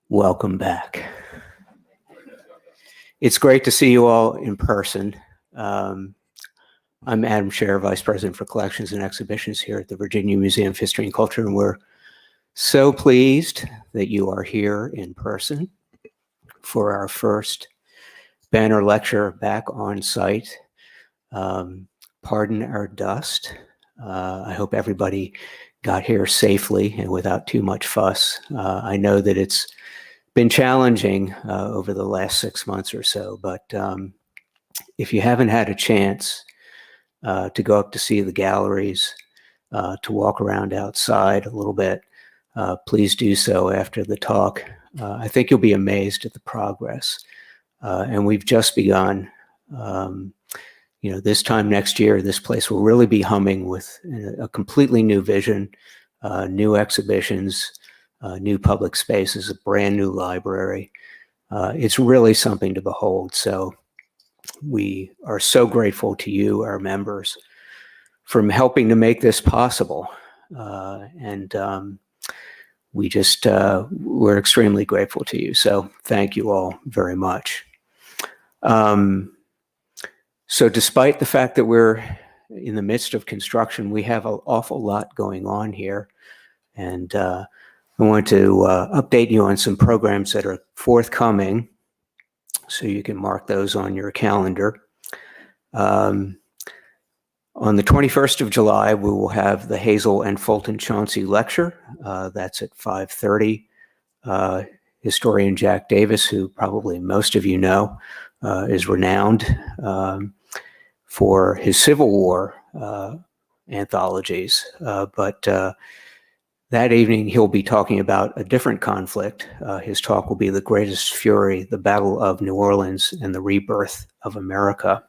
Welcome back. It's great to see you all in person. I'm Adam Scher, Vice President for Collections and Exhibitions here at the Virginia Museum of History and Culture, and we're so pleased that you are here in person for our first banner lecture back on site. Pardon our dust. I hope everybody got here safely and without too much fuss. I know that it's been challenging over the last 6 months or so, but if you haven't had a chance to go up to see the galleries, to walk around outside a little bit, please do so after the talk. I think you'll be amazed at the progress. And we've just begun. This time next year, this place will really be humming with a completely new vision, new exhibitions, new public spaces, a brand new library. It's really something to behold. So we are so grateful to you, our members, for helping to make this possible. We're extremely grateful to you. So thank you all very much. So despite the fact that we're in the midst of construction, we have an awful lot going on here. And I want to update you on some programs that are forthcoming, so you can mark those on your calendar. On the 21st of July, we will have the Hazel and Fulton Chauncey Lecture. That's at 5:30. Historian Jack Davis, who probably most of you know, is renowned for his Civil War anthologies. But that evening, he'll be talking about a different conflict. His talk will be The Greatest Fury, the Battle of New Orleans and the Rebirth of America.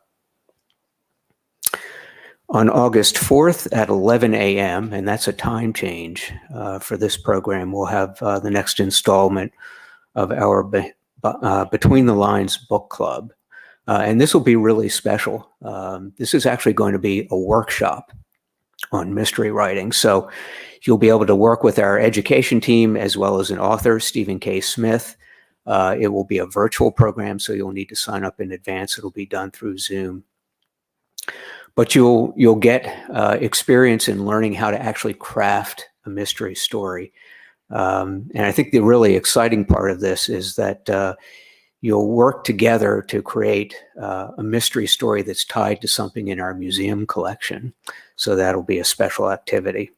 On August 4th at 11 a.m., and that's a time change for this program, we'll have the next installment of our Between the Lines book club. And this will be really special. This is actually going to be a workshop on mystery writing. So you'll be able to work with our education team as well as an author, Stephen K. Smith. It will be a virtual program, so you'll need to sign up in advance. It'll be done through Zoom. But you'll get experience in learning how to actually craft a mystery story. And I think the really exciting part of this is that you'll work together to create a mystery story that's tied to something in our museum collection. So that'll be a special activity.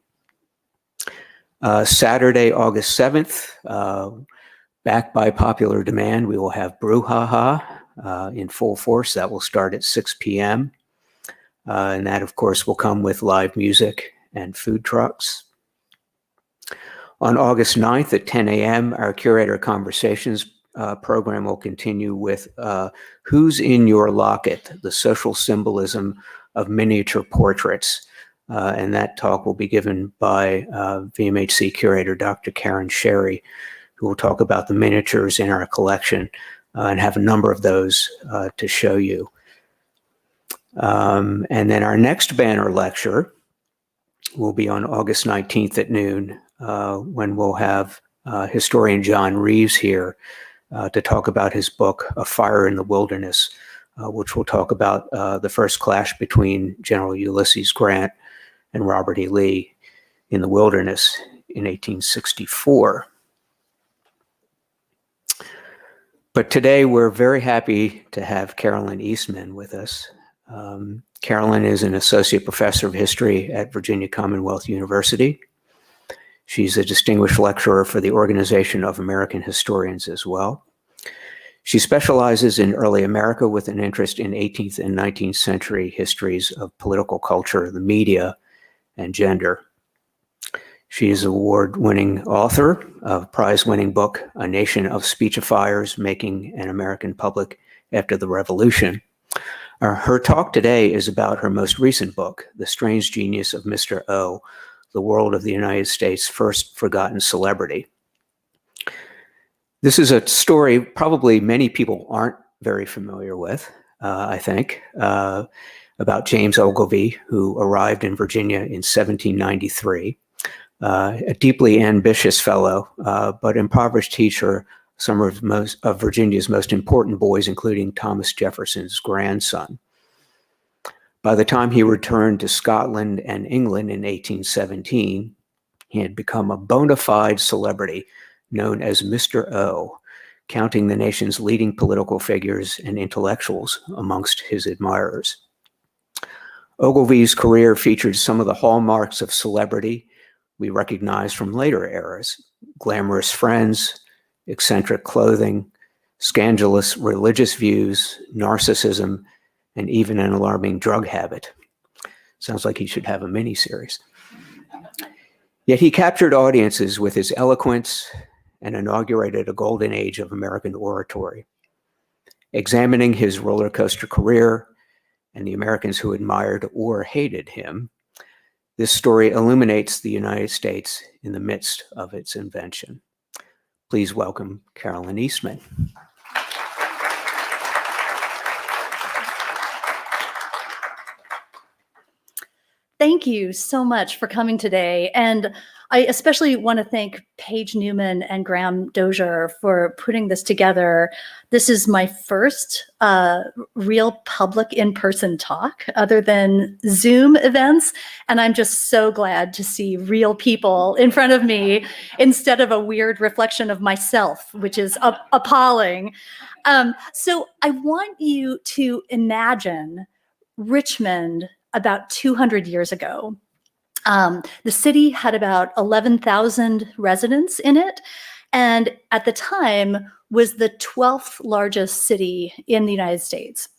Saturday, August 7th, back by popular demand, we will have Brouhaha in full force. That will start at 6 p.m. And that, of course, will come with live music and food trucks. On August 9th at 10 a.m., our Curator Conversations program will continue with Who's in Your Locket? The Social Symbolism of Miniature Portraits. And that talk will be given by VMHC curator Dr. Karen Sherry, who will talk about the miniatures in our collection and have a number of those to show you. And then our next banner lecture will be on August 19th at noon, when we'll have historian John Reeves here to talk about his book, A Fire in the Wilderness, which will talk about the first clash between General Ulysses Grant and Robert E. Lee in the wilderness in 1864. But today we're very happy to have Carolyn Eastman with us. Carolyn is an associate professor of history at Virginia Commonwealth University. She's a distinguished lecturer for the Organization of American Historians as well. She specializes in early America with an interest in 18th and 19th century histories of political culture, the media, and gender. She is an award-winning author of prize-winning book, A Nation of Speechifiers, Making an American Public After the Revolution. Her talk today is about her most recent book, The Strange Genius of Mr. O, The World of the United States' First Forgotten Celebrity. This is a story probably many people aren't very familiar with, I think, about James Ogilvie, who arrived in Virginia in 1793. a deeply ambitious fellow, but impoverished teacher, some of Virginia's most important boys, including Thomas Jefferson's grandson. By the time he returned to Scotland and England in 1817, he had become a bona fide celebrity known as Mr. O, counting the nation's leading political figures and intellectuals amongst his admirers. Ogilvie's career featured some of the hallmarks of celebrity we recognize from later eras: glamorous friends, eccentric clothing, scandalous religious views, narcissism, and even an alarming drug habit. Sounds like he should have a miniseries. Yet he captured audiences with his eloquence and inaugurated a golden age of American oratory. Examining his roller coaster career and the Americans who admired or hated him, this story illuminates the United States in the midst of its invention. Please welcome Carolyn Eastman. Thank you so much for coming today. And I especially want to thank Paige Newman and Graham Dozier for putting this together. This is my first real public in-person talk other than Zoom events. And I'm just so glad to see real people in front of me instead of a weird reflection of myself, which is appalling. So I want you to imagine Richmond about 200 years ago. The city had about 11,000 residents in it, and at the time was the 12th largest city in the United States.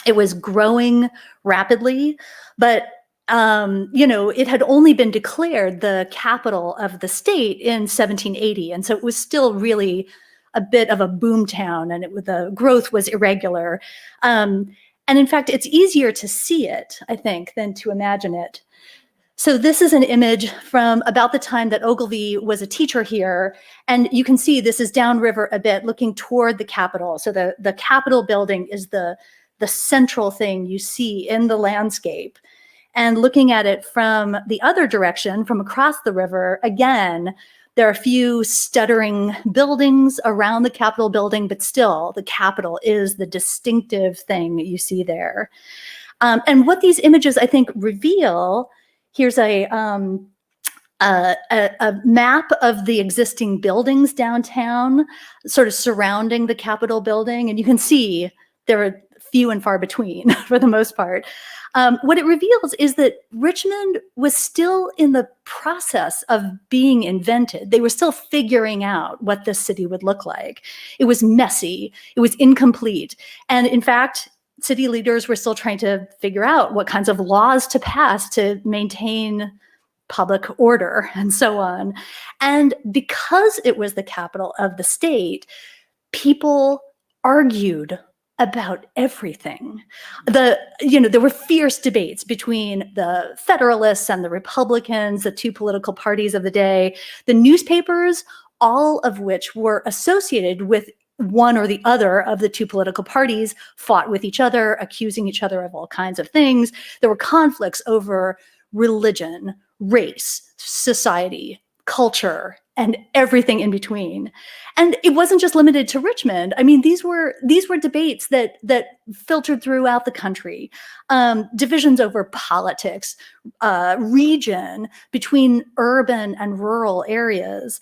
It was growing rapidly, but it had only been declared the capital of the state in 1780, and so it was still really a bit of a boom town, and the growth was irregular. And in fact, it's easier to see it, I think, than to imagine it. So this is an image from about the time that Ogilvie was a teacher here. And you can see this is downriver a bit, looking toward the Capitol. So the Capitol building is the central thing you see in the landscape. And looking at it from the other direction, from across the river, again, there are a few stuttering buildings around the Capitol building, but still the Capitol is the distinctive thing you see there. And what these images, I think, reveal, here's a map of the existing buildings downtown, sort of surrounding the Capitol building. And you can see there are few and far between for the most part. What it reveals is that Richmond was still in the process of being invented. They were still figuring out what this city would look like. It was messy, it was incomplete. And in fact, city leaders were still trying to figure out what kinds of laws to pass to maintain public order and so on. And because it was the capital of the state, people argued about everything. There were fierce debates between the Federalists and the Republicans, the two political parties of the day. The newspapers, all of which were associated with one or the other of the two political parties, fought with each other, accusing each other of all kinds of things. There were conflicts over religion, race, society, culture, and everything in between. And it wasn't just limited to Richmond. I mean, these were debates that filtered throughout the country. Divisions over politics, region, between urban and rural areas.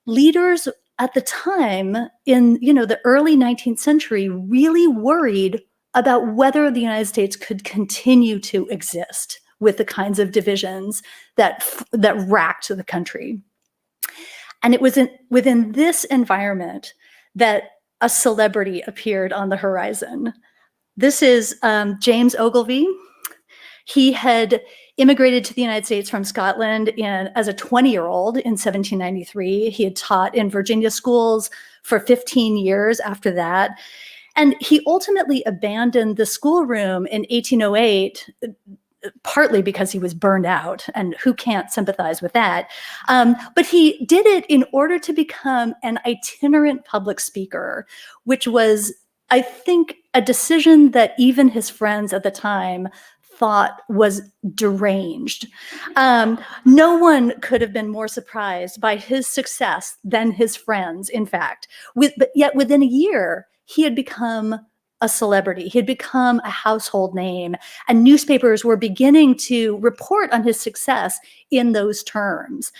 Leaders at the time in the early 19th century really worried about whether the United States could continue to exist with the kinds of divisions that racked the country. And it was within this environment that a celebrity appeared on the horizon. This is James Ogilvie. He had immigrated to the United States from Scotland as a 20-year-old in 1793. He had taught in Virginia schools for 15 years after that. And he ultimately abandoned the schoolroom in 1808, partly because he was burned out, and who can't sympathize with that? But he did it in order to become an itinerant public speaker, which was, I think, a decision that even his friends at the time thought was deranged. No one could have been more surprised by his success than his friends, in fact. But yet within a year, he had become a celebrity. He had become a household name, and newspapers were beginning to report on his success in those terms.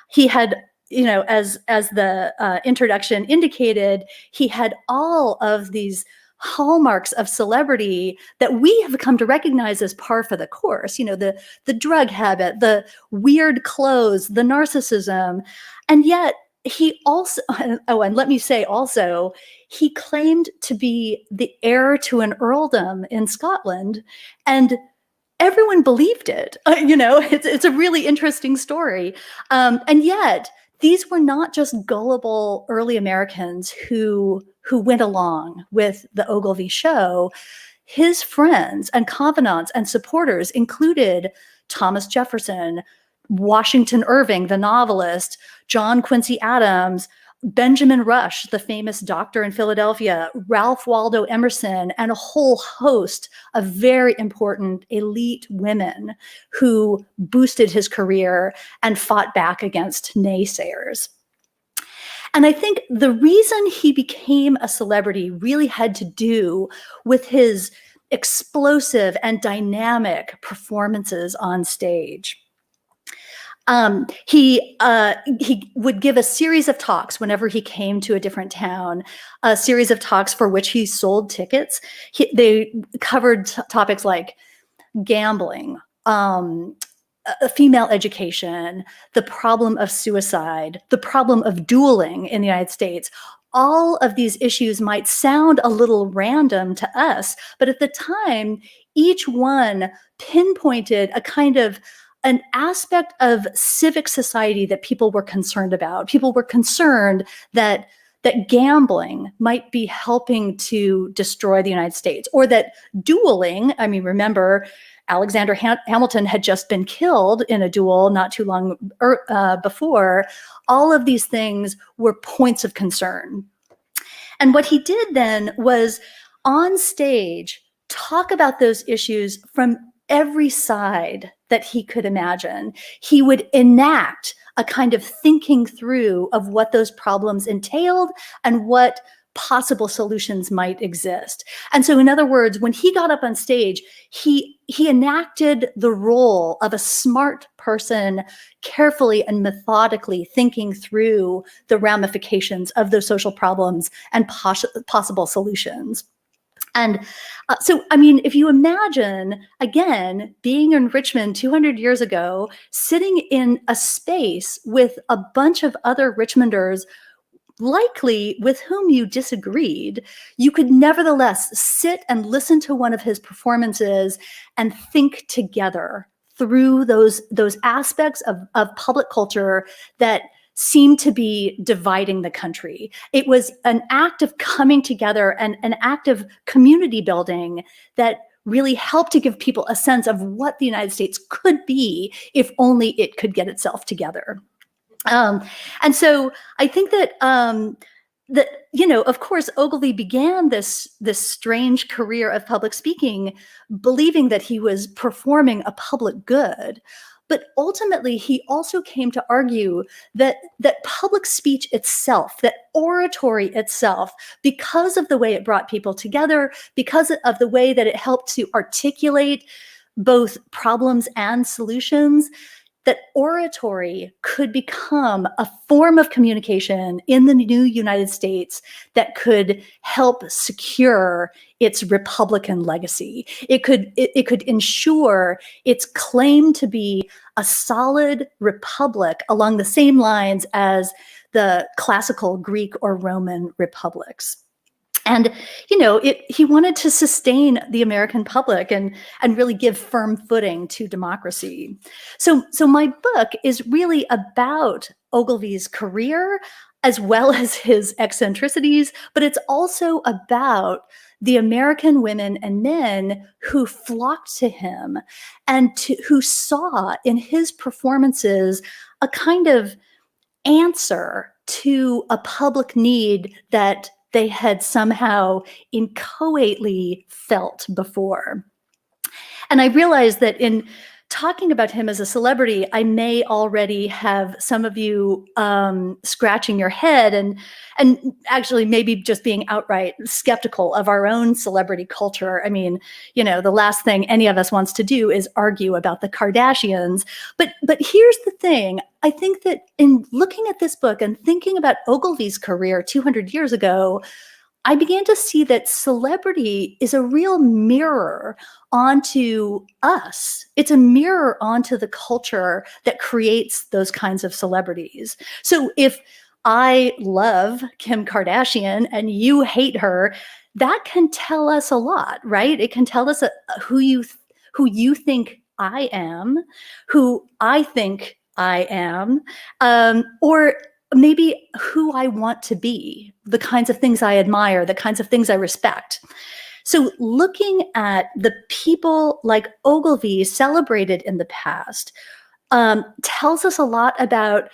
He had, as the introduction indicated, he had all of these hallmarks of celebrity that we have come to recognize as par for the course, the drug habit, the weird clothes, the narcissism. And yet he also, oh, and let me say also, he claimed to be the heir to an earldom in Scotland, and everyone believed it. It's a really interesting story. And yet these were not just gullible early Americans who went along with the Ogilvie show. His friends and confidants and supporters included Thomas Jefferson, Washington Irving, the novelist, John Quincy Adams, Benjamin Rush, the famous doctor in Philadelphia, Ralph Waldo Emerson, and a whole host of very important elite women who boosted his career and fought back against naysayers. And I think the reason he became a celebrity really had to do with his explosive and dynamic performances on stage. He would give a series of talks whenever he came to a different town, a series of talks for which he sold tickets. They covered topics like gambling, female education, the problem of suicide, the problem of dueling in the United States. All of these issues might sound a little random to us, but at the time, each one pinpointed an aspect of civic society that people were concerned about. People were concerned that gambling might be helping to destroy the United States, or that dueling, remember, Alexander Hamilton had just been killed in a duel not too long before. All of these things were points of concern. And what he did then was, on stage, talk about those issues from every side that he could imagine. He would enact a kind of thinking through of what those problems entailed and what possible solutions might exist. And so, in other words, when he got up on stage, he enacted the role of a smart person, carefully and methodically thinking through the ramifications of those social problems and possible solutions. And if you imagine, again, being in Richmond 200 years ago, sitting in a space with a bunch of other Richmonders, likely with whom you disagreed, you could nevertheless sit and listen to one of his performances and think together through those aspects of public culture that seemed to be dividing the country. It was an act of coming together and an act of community building that really helped to give people a sense of what the United States could be if only it could get itself together. And so I think that, of course, Ogilvie began this strange career of public speaking, believing that he was performing a public good. But ultimately, he also came to argue that public speech itself, that oratory itself, because of the way it brought people together, because of the way that it helped to articulate both problems and solutions, that oratory could become a form of communication in the new United States that could help secure its Republican legacy. It could ensure its claim to be a solid republic along the same lines as the classical Greek or Roman republics. And, he wanted to sustain the American public and really give firm footing to democracy. So my book is really about Ogilvie's career as well as his eccentricities, but it's also about the American women and men who flocked to him and who saw in his performances a kind of answer to a public need that they had somehow inchoately felt before. And I realized that in talking about him as a celebrity, I may already have some of you scratching your head and actually maybe just being outright skeptical of our own celebrity culture. I mean, you know, the last thing any of us wants to do is argue about the Kardashians. But here's the thing. I think that in looking at this book and thinking about Ogilvie's career 200 years ago, I began to see that celebrity is a real mirror onto us. It's a mirror onto the culture that creates those kinds of celebrities. So if I love Kim Kardashian and you hate her, that can tell us a lot, right? It can tell us who you think I am, who I think I am, or maybe who I want to be, the kinds of things I admire, the kinds of things I respect. So looking at the people like Ogilvie celebrated in the past tells us a lot about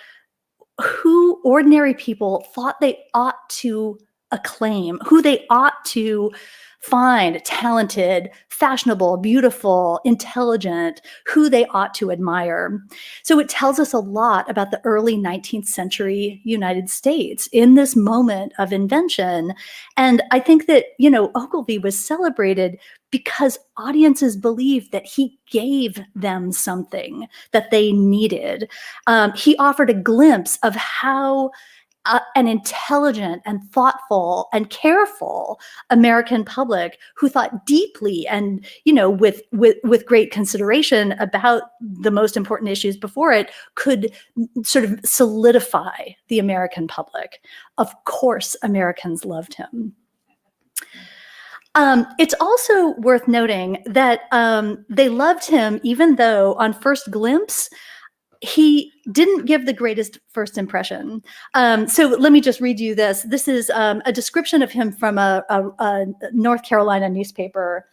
who ordinary people thought they ought to acclaim, who they ought to find talented, fashionable, beautiful, intelligent, who they ought to admire. So it tells us a lot about the early 19th century United States in this moment of invention. And I think that, you know, Ogilvie was celebrated because audiences believed that he gave them something that they needed. He offered a glimpse of how an intelligent and thoughtful and careful American public who thought deeply and, you know, with great consideration about the most important issues before it could sort of solidify the American public. Of course, Americans loved him. It's also worth noting that they loved him even though on first glimpse, he didn't give the greatest first impression. So let me just read you this. This is a description of him from a North Carolina newspaper.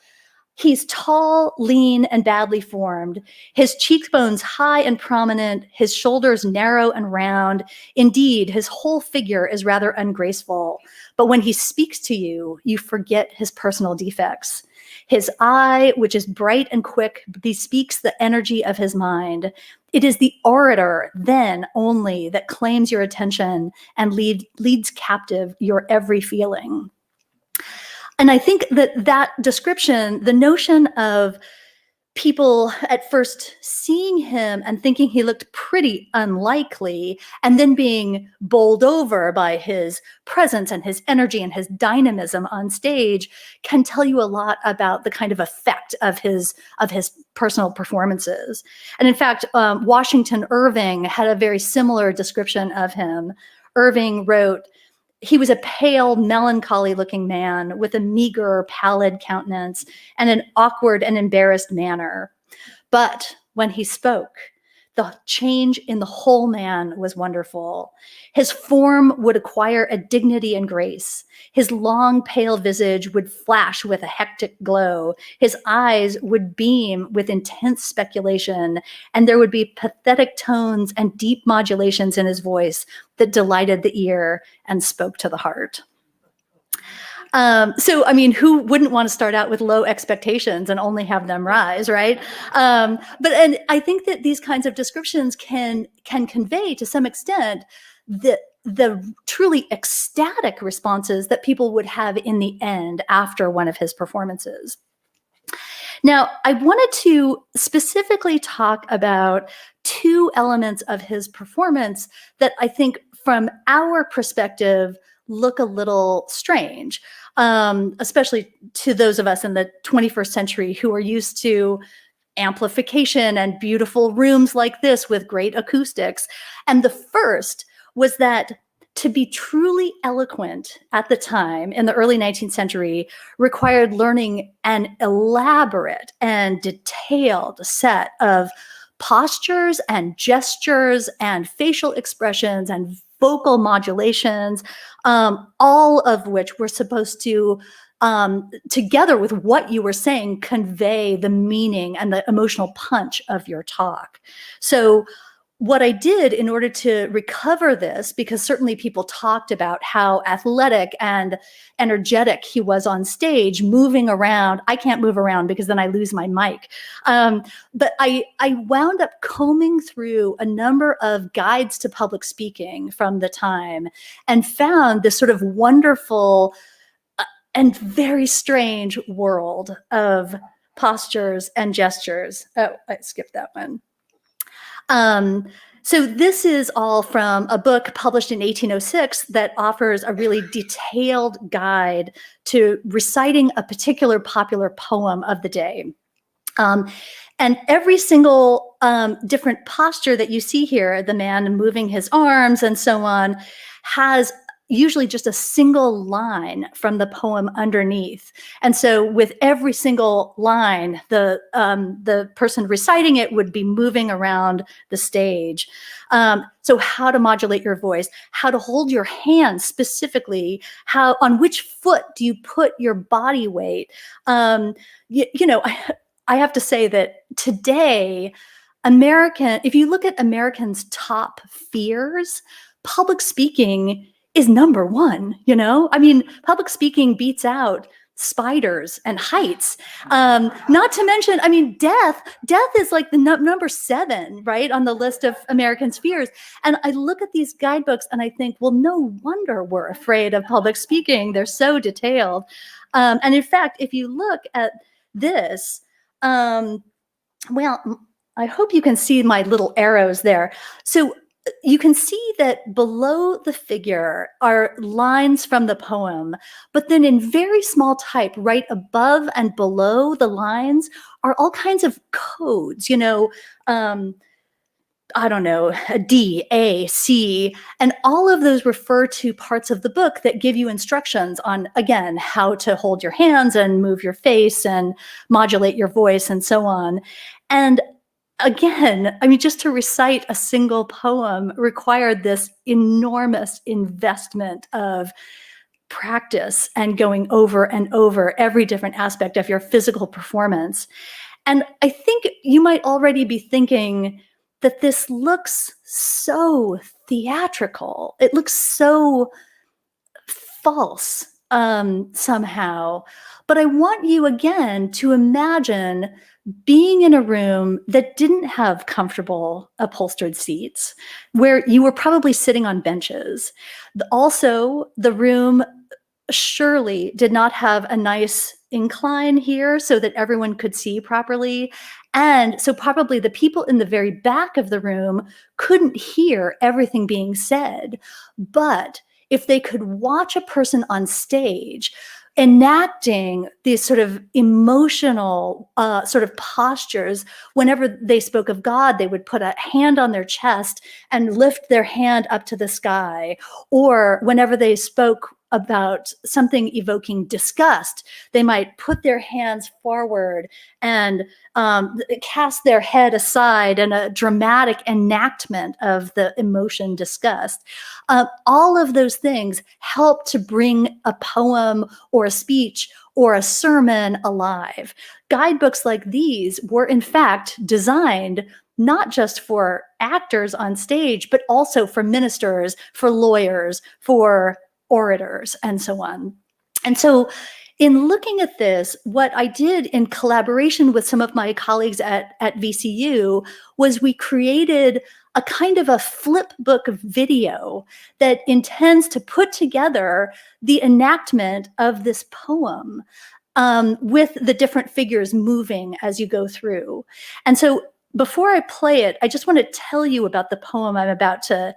He's tall, lean, and badly formed. His cheekbones high and prominent, his shoulders narrow and round. Indeed, his whole figure is rather ungraceful. But when he speaks to you, you forget his personal defects. His eye, which is bright and quick, bespeaks the energy of his mind. It is the orator then only that claims your attention and leads captive your every feeling. And I think that description, the notion of people at first seeing him and thinking he looked pretty unlikely, and then being bowled over by his presence and his energy and his dynamism on stage can tell you a lot about the kind of effect of his personal performances. And in fact, Washington Irving had a very similar description of him. Irving wrote, "He was a pale, melancholy-looking man with a meager, pallid countenance and an awkward and embarrassed manner. But when he spoke, the change in the whole man was wonderful. His form would acquire a dignity and grace. His long, pale visage would flash with a hectic glow. His eyes would beam with intense speculation, and there would be pathetic tones and deep modulations in his voice that delighted the ear and spoke to the heart." So, I mean, who wouldn't want to start out with low expectations and only have them rise, right? And I think that these kinds of descriptions can convey to some extent the truly ecstatic responses that people would have in the end after one of his performances. Now, I wanted to specifically talk about two elements of his performance that I think from our perspective look a little strange, especially to those of us in the 21st century who are used to amplification and beautiful rooms like this with great acoustics. And the first was that to be truly eloquent at the time in the early 19th century required learning an elaborate and detailed set of postures and gestures and facial expressions and vocal modulations, all of which were supposed to, together with what you were saying, convey the meaning and the emotional punch of your talk. So what I did in order to recover this, because certainly people talked about how athletic and energetic he was on stage, moving around. I can't move around because then I lose my mic. But I wound up combing through a number of guides to public speaking from the time and found this sort of wonderful and very strange world of postures and gestures. Oh, I skipped that one. So this is all from a book published in 1806 that offers a really detailed guide to reciting a particular popular poem of the day. And every single different posture that you see here, the man moving his arms and so on, has usually just a single line from the poem underneath. And so with every single line, the person reciting it would be moving around the stage. So how to modulate your voice, how to hold your hands specifically, on which foot do you put your body weight? I have to say that today, if you look at Americans' top fears, public speaking is number one, I mean, public speaking beats out spiders and heights. Not to mention, I mean, death is like the number 7, right, on the list of Americans' fears. And I look at these guidebooks and I think, well, no wonder we're afraid of public speaking. They're so detailed. And in fact, if you look at this, well, I hope you can see my little arrows there. So you can see that below the figure are lines from the poem, but then in very small type, right above and below the lines are all kinds of codes, I don't know, a D, A, C, and all of those refer to parts of the book that give you instructions on, again, how to hold your hands and move your face and modulate your voice and so on. And again, I mean, just to recite a single poem required this enormous investment of practice and going over and over every different aspect of your physical performance. And I think you might already be thinking that this looks so theatrical. It looks so false somehow. But I want you again to imagine being in a room that didn't have comfortable upholstered seats, where you were probably sitting on benches. Also, the room surely did not have a nice incline here so that everyone could see properly. And so probably the people in the very back of the room couldn't hear everything being said. But if they could watch a person on stage enacting these sort of emotional sort of postures, whenever they spoke of God, they would put a hand on their chest and lift their hand up to the sky. Or whenever they spoke about something evoking disgust, they might put their hands forward and cast their head aside in a dramatic enactment of the emotion disgust. All of those things help to bring a poem or a speech or a sermon alive. Guidebooks like these were in fact designed not just for actors on stage, but also for ministers, for lawyers, for orators, and so on. And so in looking at this, what I did in collaboration with some of my colleagues at VCU was we created a kind of a flip book of video that intends to put together the enactment of this poem with the different figures moving as you go through. And so before I play it, I just want to tell you about the poem I'm about to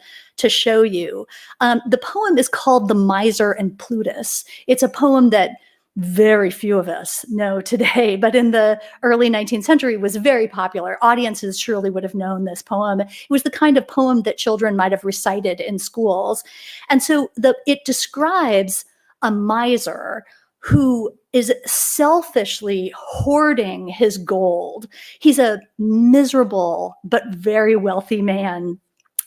show you. The poem is called The Miser and Plutus. It's a poem that very few of us know today, but in the early 19th century was very popular. Audiences surely would have known this poem. It was the kind of poem that children might have recited in schools. And so it describes a miser who is selfishly hoarding his gold. He's a miserable but very wealthy man.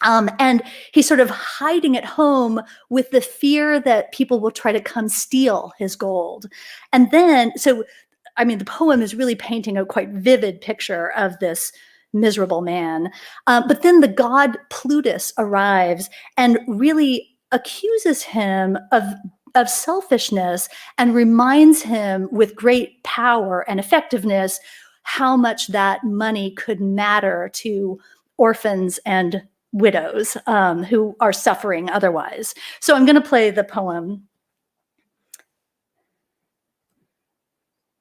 And he's sort of hiding at home with the fear that people will try to come steal his gold. And then, so, I mean, the poem is really painting a quite vivid picture of this miserable man. But then the god Plutus arrives and really accuses him of selfishness and reminds him with great power and effectiveness how much that money could matter to orphans and widows who are suffering otherwise. So I'm going to play the poem.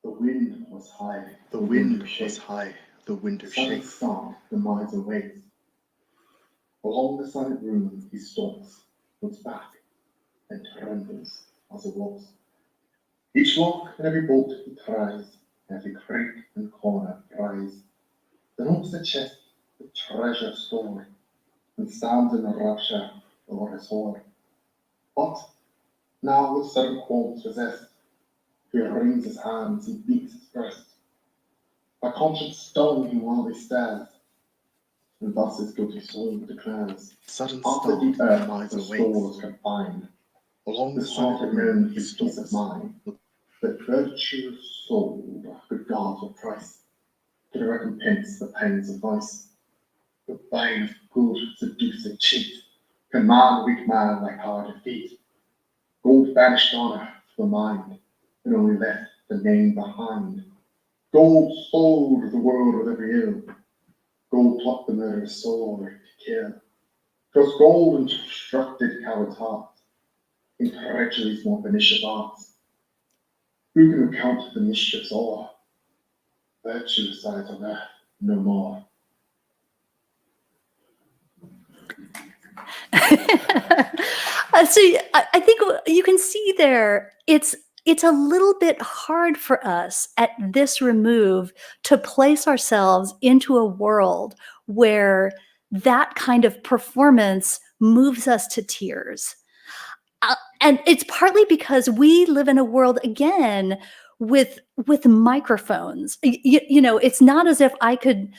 The wind was high, the wind was high, the window shakes. Start, the miser waits. Along the silent room he stalks, looks back, and trembles as it walks. Each lock and every bolt he tries, every creak and corner pries. Then opens the chest with treasure stored, and stands in a rapture over his hoard. But now with sudden qualms possessed, he wrings his hands, he beats his breast. By conscience stung he while he stares, and thus his guilty soul declares. Sudden After start, deep the earth miser the soul is waits. confined, Along the the silent silent room room he his peace of stalks. mind. The virtuous soul, good God for price, could recompense the pains of vice. The bane of good seduce and cheat, command weak man like power defeat. Gold banished honor for the mind, and only left the name behind. Gold sold the world with every ill, gold plucked the murderous sword to kill. 'Twas gold instructed coward's heart, in treachery's more pernicious arts. Who can recount the mischief's awe? Virtue resides on earth no more. So I think you can see there, it's a little bit hard for us at this remove to place ourselves into a world where that kind of performance moves us to tears. And it's partly because we live in a world, again, with microphones. You know, it's not as if I could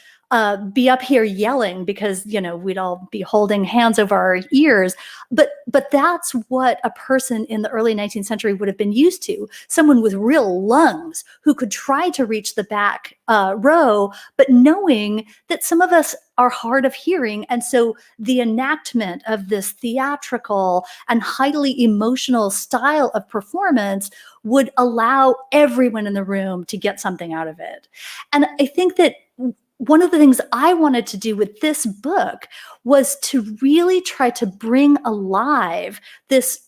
be up here yelling because, you know, we'd all be holding hands over our ears. But that's what a person in the early 19th century would have been used to. Someone with real lungs who could try to reach the back row, but knowing that some of us are hard of hearing. And so the enactment of this theatrical and highly emotional style of performance would allow everyone in the room to get something out of it. And I think that one of the things I wanted to do with this book was to really try to bring alive this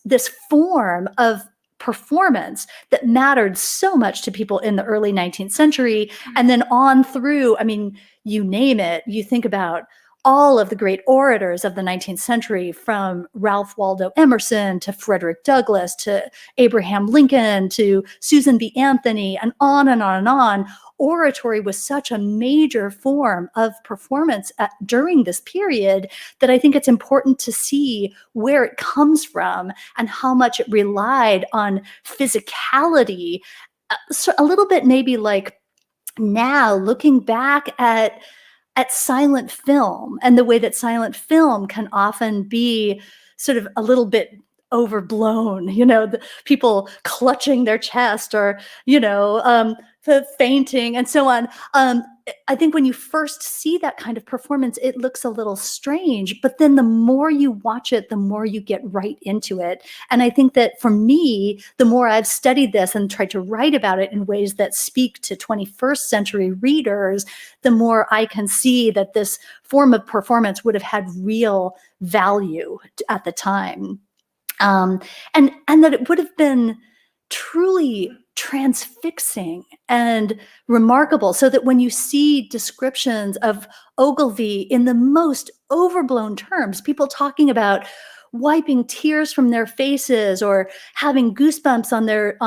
form of performance that mattered so much to people in the early 19th century, and then on through, I mean, you name it, you think about all of the great orators of the 19th century, from Ralph Waldo Emerson to Frederick Douglass to Abraham Lincoln to Susan B. Anthony, and on and on and on. Oratory was such a major form of performance during this period that I think it's important to see where it comes from and how much it relied on physicality. So a little bit maybe like now looking back at silent film and the way that silent film can often be sort of a little bit overblown, you know, the people clutching their chest or, you know, fainting and so on. I think when you first see that kind of performance, it looks a little strange, but then the more you watch it, the more you get right into it. And I think that for me, the more I've studied this and tried to write about it in ways that speak to 21st century readers, the more I can see that this form of performance would have had real value at the time. And that it would have been truly transfixing and remarkable, so that when you see descriptions of Ogilvie in the most overblown terms, people talking about wiping tears from their faces or having goosebumps on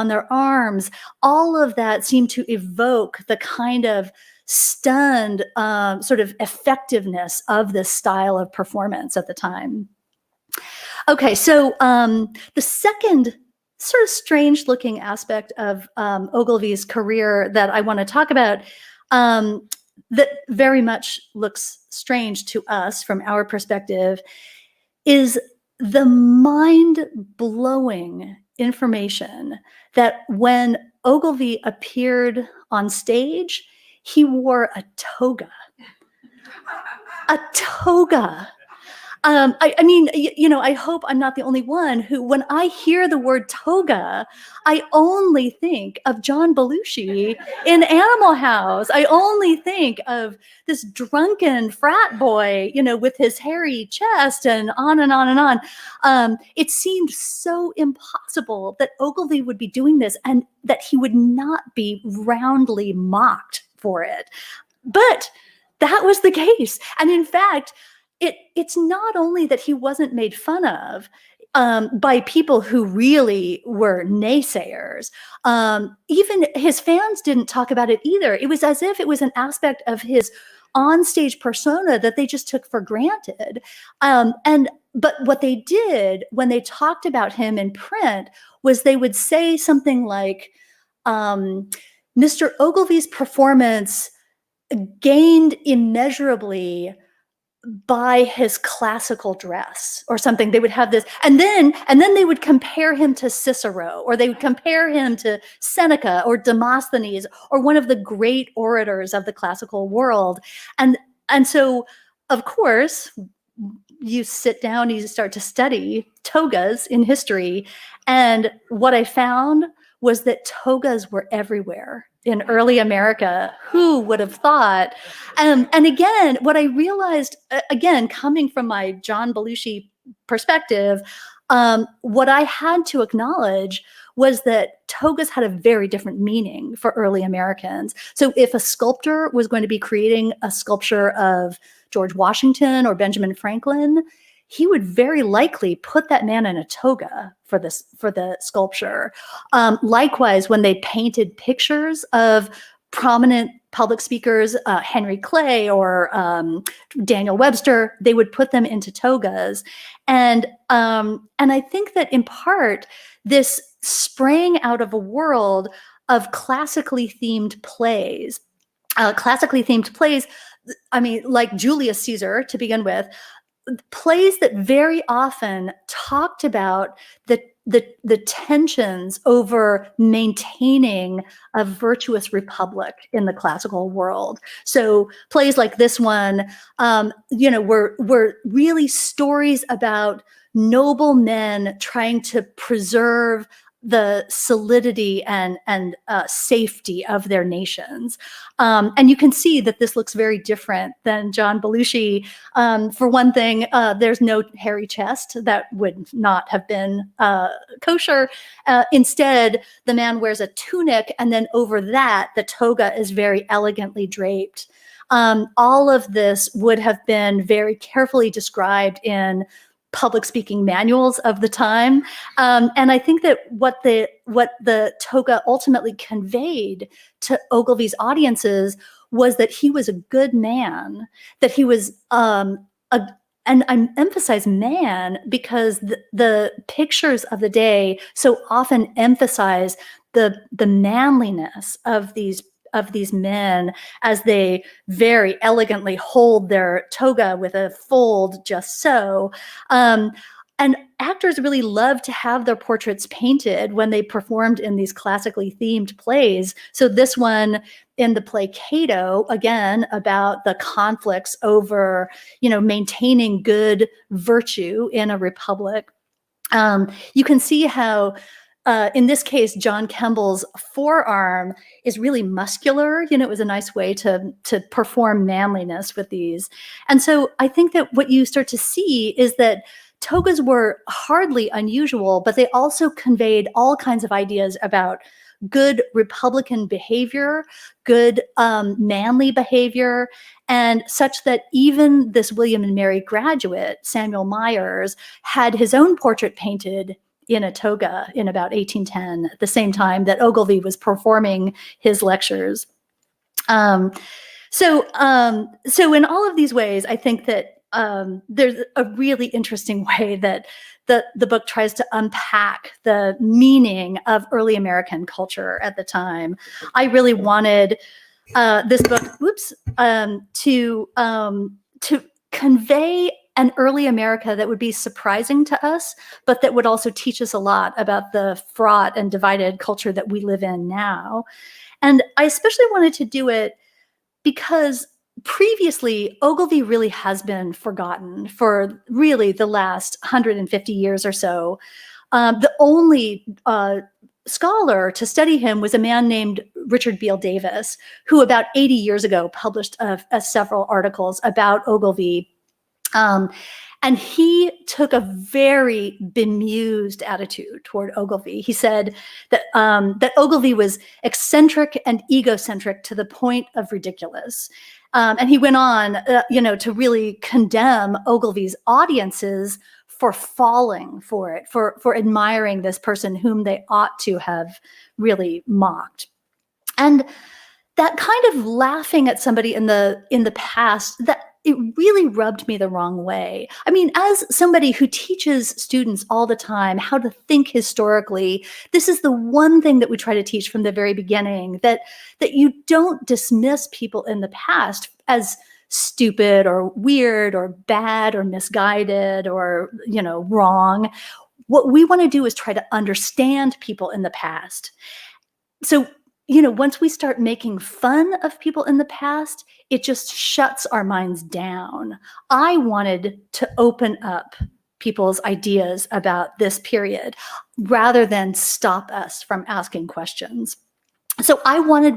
their arms, all of that seemed to evoke the kind of stunned sort of effectiveness of this style of performance at the time. Okay, so the second sort of strange looking aspect of Ogilvie's career that I want to talk about, that very much looks strange to us from our perspective, is the mind-blowing information that when Ogilvie appeared on stage, he wore a toga. A toga. I mean, I hope I'm not the only one who, when I hear the word toga, I only think of John Belushi in Animal House. I only think of this drunken frat boy, with his hairy chest and on and on and on. It seemed so impossible that Ogilvie would be doing this and that he would not be roundly mocked for it. But that was the case. And in fact, it's not only that he wasn't made fun of by people who really were naysayers. Even his fans didn't talk about it either. It was as if it was an aspect of his onstage persona that they just took for granted. But what they did when they talked about him in print was they would say something like, Mr. Ogilvie's performance gained immeasurably by his classical dress or something. They would have this, and then they would compare him to Cicero, or they would compare him to Seneca or Demosthenes or one of the great orators of the classical world. And so, of course, you sit down, you start to study togas in history. And what I found was that togas were everywhere in early America. Who would have thought? And again, what I realized, again, coming from my John Belushi perspective, what I had to acknowledge was that togas had a very different meaning for early Americans. So if a sculptor was going to be creating a sculpture of George Washington or Benjamin Franklin, he would very likely put that man in a toga for the sculpture. Likewise, when they painted pictures of prominent public speakers, Henry Clay or Daniel Webster, they would put them into togas. And I think that in part, this sprang out of a world of classically themed plays. I mean, like Julius Caesar to begin with, plays that very often talked about the tensions over maintaining a virtuous republic in the classical world. So plays like this one, were really stories about noble men trying to preserve the solidity and safety of their nations. And you can see that this looks very different than John Belushi. For one thing, there's no hairy chest. That would not have been kosher. Instead, the man wears a tunic, and then over that, the toga is very elegantly draped. All of this would have been very carefully described in public speaking manuals of the time. And I think that what the toga ultimately conveyed to Ogilvie's audiences was that he was a good man, that he was and I emphasize man because the pictures of the day so often emphasize the manliness of these men as they very elegantly hold their toga with a fold just so. And actors really loved to have their portraits painted when they performed in these classically themed plays. So this one in the play Cato, again, about the conflicts over, maintaining good virtue in a republic. You can see how in this case, John Kemble's forearm is really muscular. It was a nice way to perform manliness with these. And so I think that what you start to see is that togas were hardly unusual, but they also conveyed all kinds of ideas about good Republican behavior, good manly behavior, and such that even this William and Mary graduate, Samuel Myers, had his own portrait painted in a toga in about 1810, at the same time that Ogilvie was performing his lectures. So in all of these ways, I think that there's a really interesting way that the book tries to unpack the meaning of early American culture at the time. I really wanted this book, to convey an early America that would be surprising to us, but that would also teach us a lot about the fraught and divided culture that we live in now. And I especially wanted to do it because previously, Ogilvie really has been forgotten for really the last 150 years or so. The only scholar to study him was a man named Richard Beale Davis, who about 80 years ago published several articles about Ogilvie. And he took a very bemused attitude toward Ogilvie. He said that, that Ogilvie was eccentric and egocentric to the point of ridiculous. And he went on, to really condemn Ogilvie's audiences for falling for it, for admiring this person whom they ought to have really mocked. And that kind of laughing at somebody in the past, that it really rubbed me the wrong way. I mean, as somebody who teaches students all the time how to think historically, this is the one thing that we try to teach from the very beginning, that you don't dismiss people in the past as stupid or weird or bad or misguided or, wrong. What we want to do is try to understand people in the past. So, once we start making fun of people in the past, it just shuts our minds down. I wanted to open up people's ideas about this period rather than stop us from asking questions. So I wanted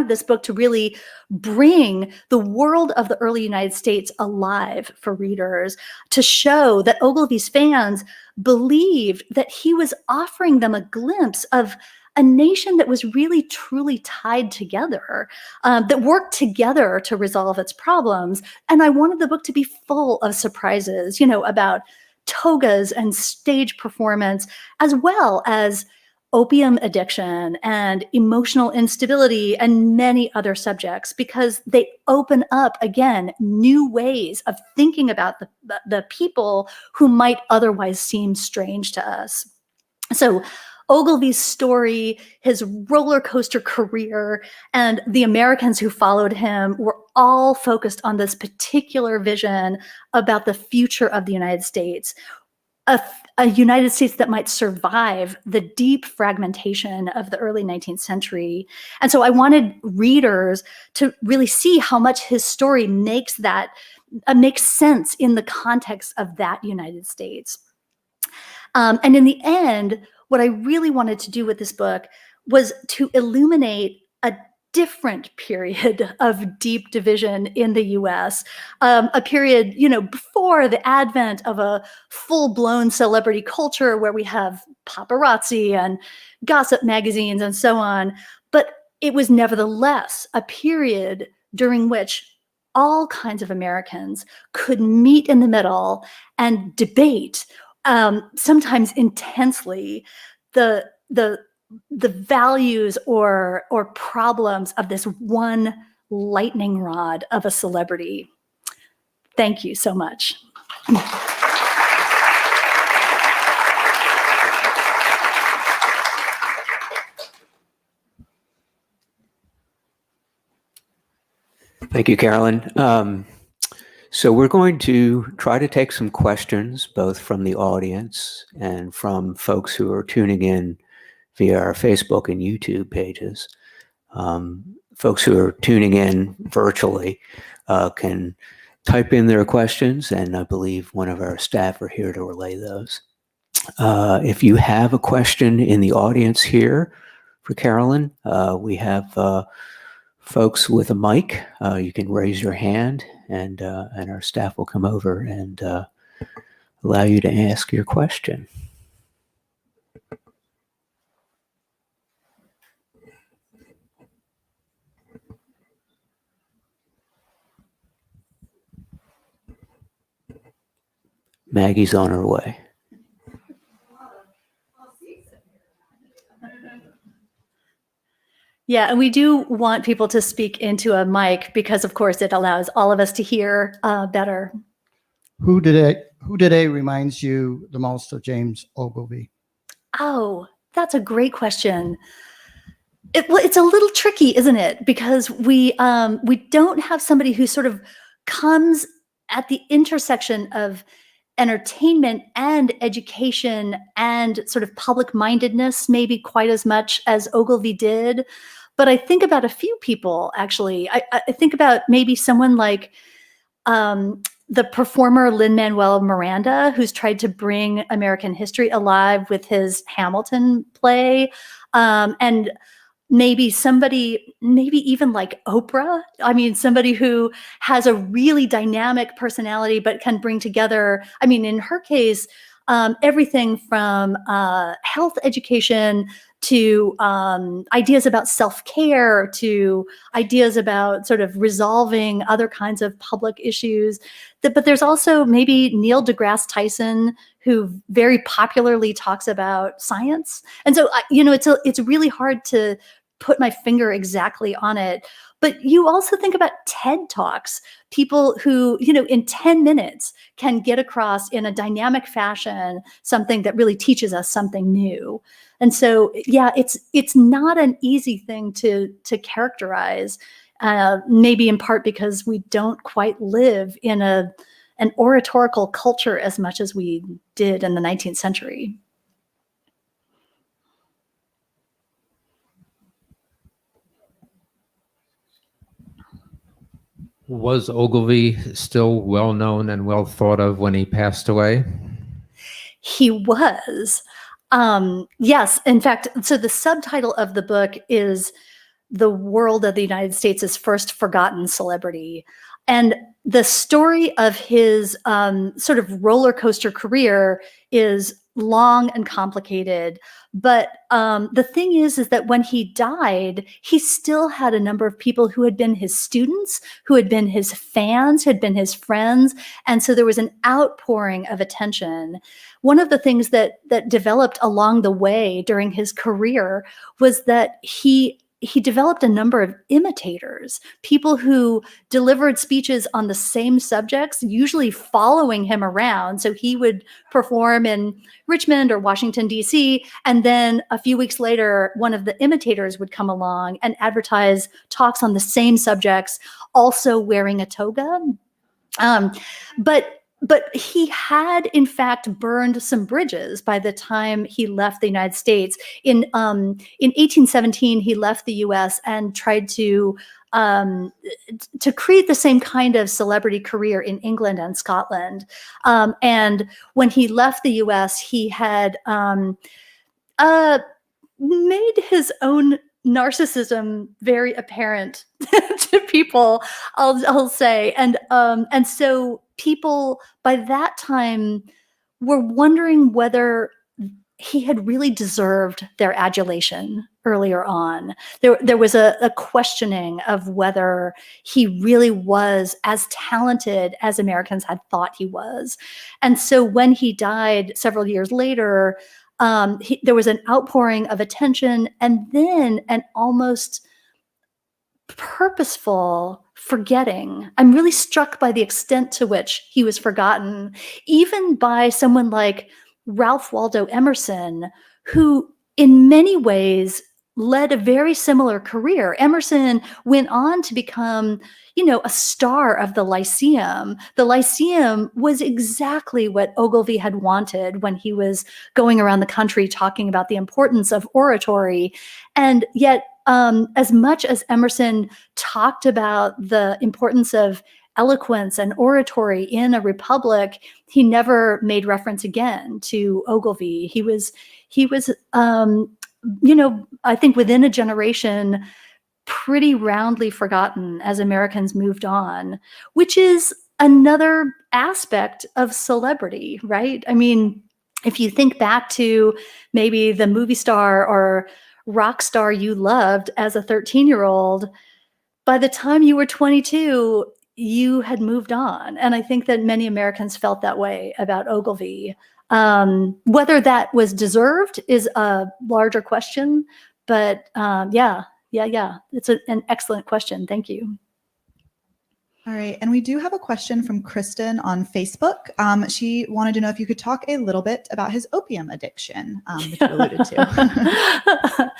this book to really bring the world of the early United States alive for readers, to show that Ogilvie's fans believed that he was offering them a glimpse of a nation that was really truly tied together, that worked together to resolve its problems. And I wanted the book to be full of surprises, about togas and stage performance, as well as opium addiction and emotional instability and many other subjects, because they open up, again, new ways of thinking about the people who might otherwise seem strange to us. So Ogilvie's story, his roller coaster career, and the Americans who followed him were all focused on this particular vision about the future of the United States, a United States that might survive the deep fragmentation of the early 19th century. And so I wanted readers to really see how much his story makes sense in the context of that United States. And in the end, what I really wanted to do with this book was to illuminate a different period of deep division in the US, a period, before the advent of a full-blown celebrity culture where we have paparazzi and gossip magazines and so on. But it was nevertheless a period during which all kinds of Americans could meet in the middle and debate, sometimes intensely, the values or problems of this one lightning rod of a celebrity. Thank you so much. Thank you, Carolyn. So we're going to try to take some questions, both from the audience and from folks who are tuning in via our Facebook and YouTube pages. Folks who are tuning in virtually can type in their questions, and I believe one of our staff are here to relay those. If you have a question in the audience here for Carolyn, we have folks with a mic. You can raise your hand, and our staff will come over and allow you to ask your question. Maggie's on her way. Yeah, and we do want people to speak into a mic because, of course, it allows all of us to hear better. Who today reminds you the most of James Ogilvie? Oh, that's a great question. It's a little tricky, isn't it? Because we don't have somebody who sort of comes at the intersection of entertainment and education and sort of public-mindedness, maybe quite as much as Ogilvie did. But I think about a few people, actually. I think about maybe someone like the performer Lin-Manuel Miranda, who's tried to bring American history alive with his Hamilton play. And maybe somebody, maybe even like Oprah. I mean, somebody who has a really dynamic personality, but can bring together, I mean, in her case, everything from health education to ideas about self-care, to ideas about sort of resolving other kinds of public issues. But there's also maybe Neil deGrasse Tyson, who very popularly talks about science. And so, it's really hard to put my finger exactly on it. But you also think about TED Talks, people who, in 10 minutes can get across in a dynamic fashion something that really teaches us something new. And so, yeah, it's not an easy thing to characterize, maybe in part because we don't quite live in an oratorical culture as much as we did in the 19th century. Was Ogilvie still well known and well thought of when he passed away? He was. Yes, in fact, so the subtitle of the book is "The World of the United States' First Forgotten Celebrity." And the story of his sort of roller coaster career is long and complicated. But the thing is that when he died, he still had a number of people who had been his students, who had been his fans, who had been his friends. And so there was an outpouring of attention. One of the things that developed along the way during his career was that he developed a number of imitators, people who delivered speeches on the same subjects, usually following him around. So he would perform in Richmond or Washington, D.C., and then a few weeks later, one of the imitators would come along and advertise talks on the same subjects, also wearing a toga. But he had, in fact, burned some bridges by the time he left the United States. In 1817, he left the U.S. and tried to create the same kind of celebrity career in England and Scotland. And when he left the U.S., he had made his own narcissism very apparent to people, I'll say. And so people by that time were wondering whether he had really deserved their adulation earlier on. There was a questioning of whether he really was as talented as Americans had thought he was. And so when he died several years later, there was an outpouring of attention and then an almost purposeful forgetting. I'm really struck by the extent to which he was forgotten, even by someone like Ralph Waldo Emerson, who in many ways led a very similar career. Emerson went on to become, a star of the Lyceum. The Lyceum was exactly what Ogilvie had wanted when he was going around the country talking about the importance of oratory. And yet, as much as Emerson talked about the importance of eloquence and oratory in a republic, he never made reference again to Ogilvie. He was, I think within a generation, pretty roundly forgotten as Americans moved on, which is another aspect of celebrity, right? I mean, if you think back to maybe the movie star or rock star you loved as a 13-year-old, by the time you were 22, you had moved on. And I think that many Americans felt that way about Ogilvie. Whether that was deserved is a larger question, but yeah. It's an excellent question. Thank you. All right, and we do have a question from Kristen on Facebook. She wanted to know if you could talk a little bit about his opium addiction that you alluded to.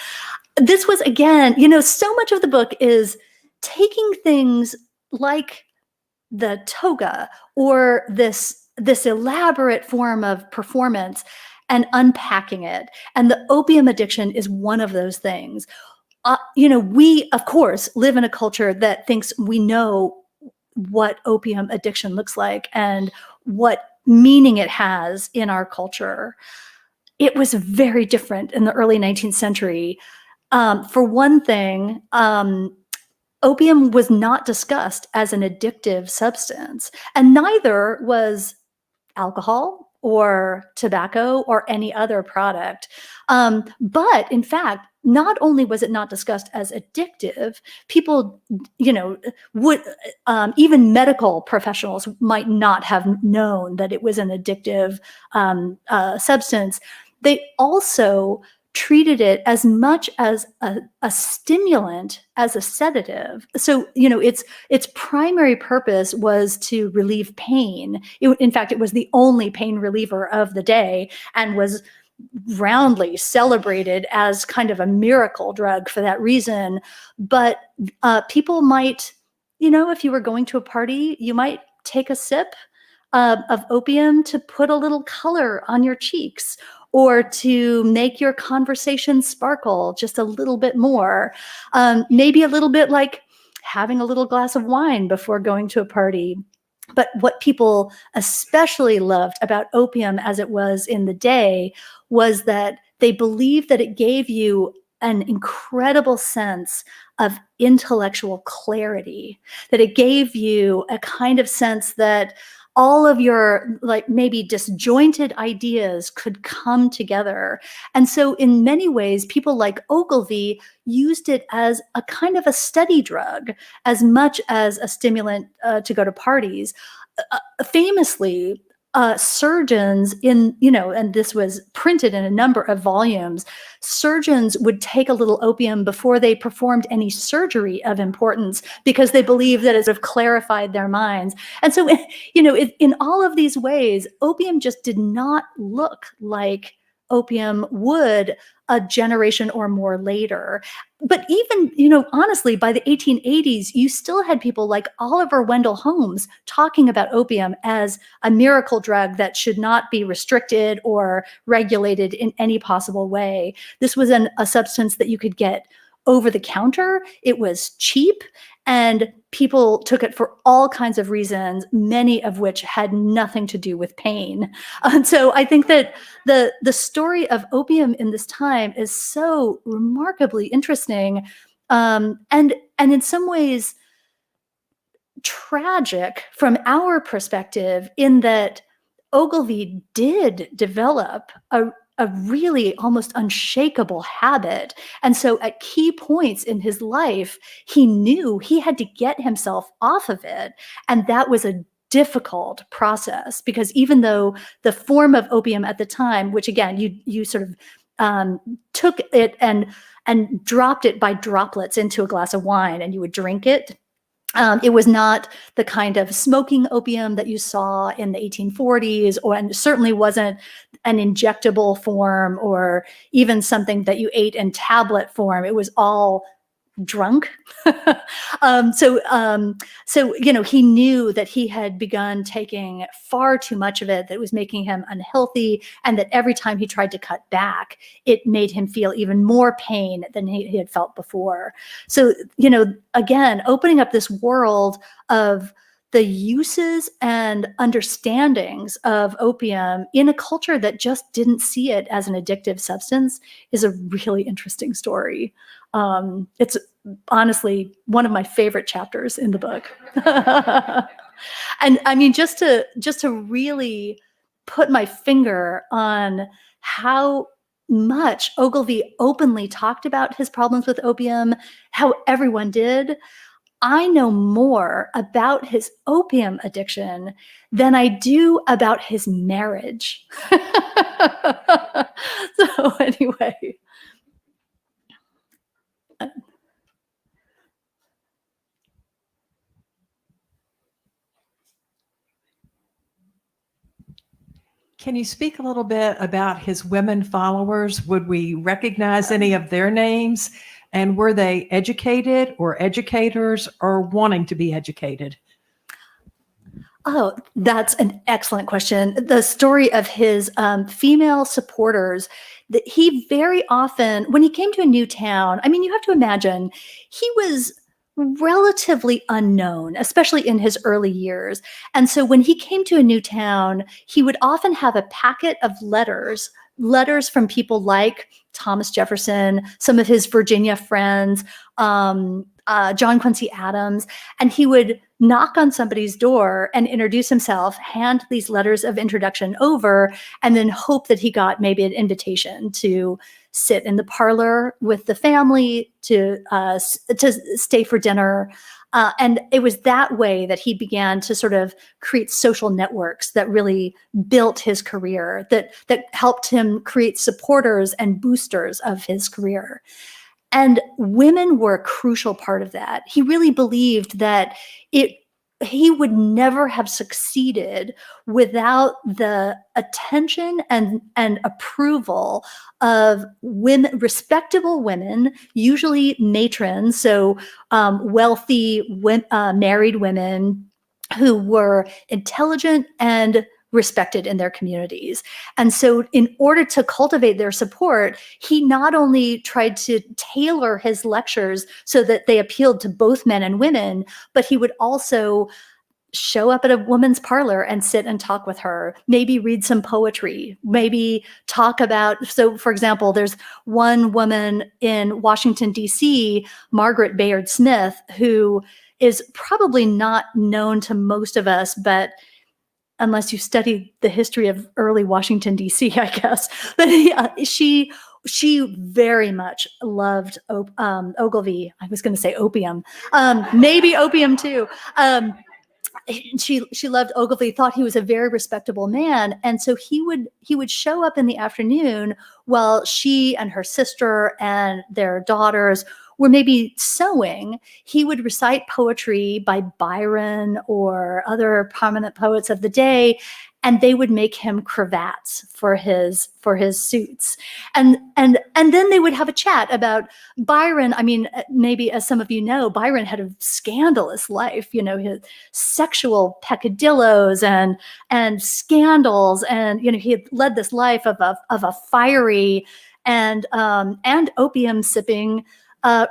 This was, again, so much of the book is taking things like the toga or this elaborate form of performance and unpacking it. And the opium addiction is one of those things. we, of course, live in a culture that thinks we know what opium addiction looks like and what meaning it has in our culture. It was very different in the early 19th century. For one thing, opium was not discussed as an addictive substance, and neither was alcohol or tobacco or any other product. But in fact, not only was it not discussed as addictive, people, would, even medical professionals might not have known that it was an addictive substance. They also treated it as much as a stimulant as a sedative. So, its primary purpose was to relieve pain. In fact, it was the only pain reliever of the day and was roundly celebrated as kind of a miracle drug for that reason. But people might, if you were going to a party, you might take a sip of opium to put a little color on your cheeks, or to make your conversation sparkle just a little bit more. Maybe a little bit like having a little glass of wine before going to a party. But what people especially loved about opium as it was in the day was that they believed that it gave you an incredible sense of intellectual clarity, that it gave you a kind of sense that all of your maybe disjointed ideas could come together. And so in many ways, people like Ogilvie used it as a kind of a study drug as much as a stimulant to go to parties. Famously, surgeons and this was printed in a number of volumes, surgeons would take a little opium before they performed any surgery of importance because they believed that it sort of clarified their minds. And so, in all of these ways, opium just did not look like opium would a generation or more later. But even, honestly, by the 1880s, you still had people like Oliver Wendell Holmes talking about opium as a miracle drug that should not be restricted or regulated in any possible way. This was a substance that you could get over the counter. It was cheap, and people took it for all kinds of reasons, many of which had nothing to do with pain. And so I think that the story of opium in this time is so remarkably interesting, and in some ways tragic from our perspective, in that Ogilvie did develop a really almost unshakable habit. And so at key points in his life, he knew he had to get himself off of it. And that was a difficult process, because even though the form of opium at the time, which again, you sort of took it and dropped it by droplets into a glass of wine and you would drink it. It was not the kind of smoking opium that you saw in the 1840s, and certainly wasn't an injectable form or even something that you ate in tablet form. It was all drunk. So he knew that he had begun taking far too much of it, that was making him unhealthy, and that every time he tried to cut back, it made him feel even more pain than he had felt before. So, again, opening up this world of the uses and understandings of opium in a culture that just didn't see it as an addictive substance is a really interesting story. It's honestly one of my favorite chapters in the book. And I mean, just to really put my finger on how much Ogilvie openly talked about his problems with opium, how everyone did, I know more about his opium addiction than I do about his marriage. So anyway. Can you speak a little bit about his women followers? Would we recognize any of their names? And were they educated or educators or wanting to be educated? Oh, that's an excellent question. The story of his female supporters, that he very often, when he came to a new town, I mean, you have to imagine, he was relatively unknown, especially in his early years. And so when he came to a new town, he would often have a packet of letters from people like Thomas Jefferson, some of his Virginia friends, John Quincy Adams, and he would knock on somebody's door and introduce himself, hand these letters of introduction over, and then hope that he got maybe an invitation to sit in the parlor with the family, to stay for dinner. And it was that way that he began to sort of create social networks that really built his career, that helped him create supporters and boosters of his career. And women were a crucial part of that. He really believed that he would never have succeeded without the attention and approval of women, respectable women, usually matrons, so wealthy married women who were intelligent and respected in their communities. And so in order to cultivate their support, he not only tried to tailor his lectures so that they appealed to both men and women, but he would also show up at a woman's parlor and sit and talk with her, maybe read some poetry, maybe talk about, so for example, there's one woman in Washington, D.C., Margaret Bayard Smith, who is probably not known to most of us, but unless you studied the history of early Washington, D.C., I guess. But she very much loved Ogilvie. I was going to say opium, maybe opium too. She loved Ogilvie, thought he was a very respectable man, and so he would show up in the afternoon while she and her sister and their daughters were maybe sewing. He would recite poetry by Byron or other prominent poets of the day, and they would make him cravats for his suits. And then they would have a chat about Byron. I mean, maybe as some of you know, Byron had a scandalous life, you know, his sexual peccadillos and scandals. And, you know, he had led this life of a fiery and opium sipping